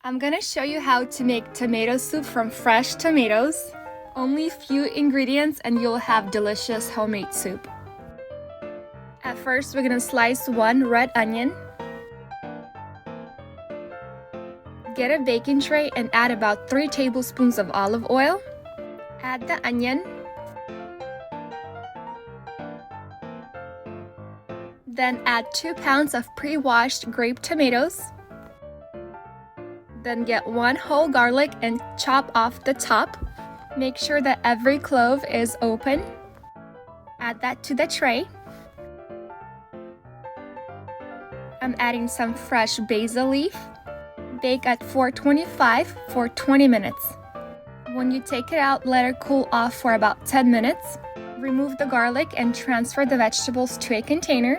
I'm gonna show you how to make tomato soup from fresh tomatoes. Only few ingredients and you'll have delicious homemade soup. At first, we're gonna slice one red onion. Get a baking tray and add about 3 tablespoons of olive oil. Add the onion. Then add 2 pounds of pre-washed grape tomatoes. Then get 1 whole garlic and chop off the top. Make sure that every clove is open. Add that to the tray. I'm adding some fresh basil leaf. Bake at 425 for 20 minutes. When you take it out, let it cool off for about 10 minutes. Remove the garlic and transfer the vegetables to a container.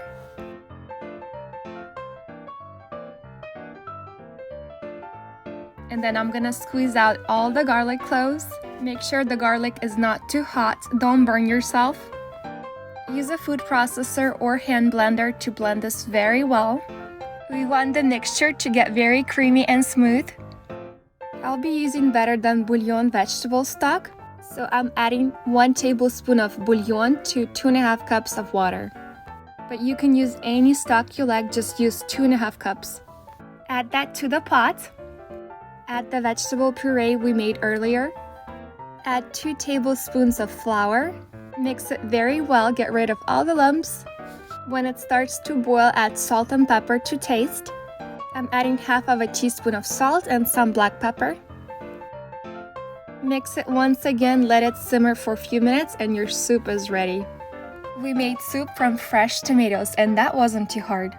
And then I'm gonna squeeze out all the garlic cloves. Make sure the garlic is not too hot, don't burn yourself. Use a food processor or hand blender to blend this very well. We want the mixture to get very creamy and smooth. I'll be using better than bouillon vegetable stock, so I'm adding 1 tablespoon of bouillon to 2.5 cups of water. But you can use any stock you like, just use 2.5 cups. Add that to the pot. Add the vegetable puree we made earlier. Add 2 tablespoons of flour. Mix it very well, get rid of all the lumps. When it starts to boil, add salt and pepper to taste. I'm adding half of a teaspoon of salt and some black pepper. Mix it once again, let it simmer for a few minutes and your soup is ready. We made soup from fresh tomatoes and that wasn't too hard.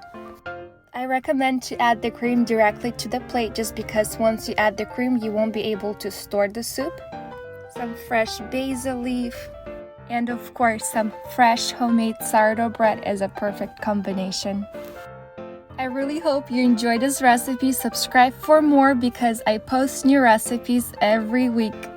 I recommend to add the cream directly to the plate just because once you add the cream, you won't be able to store the soup. Some fresh basil leaf, and of course, some fresh homemade sourdough bread is a perfect combination. I really hope you enjoyed this recipe. Subscribe for more because I post new recipes every week.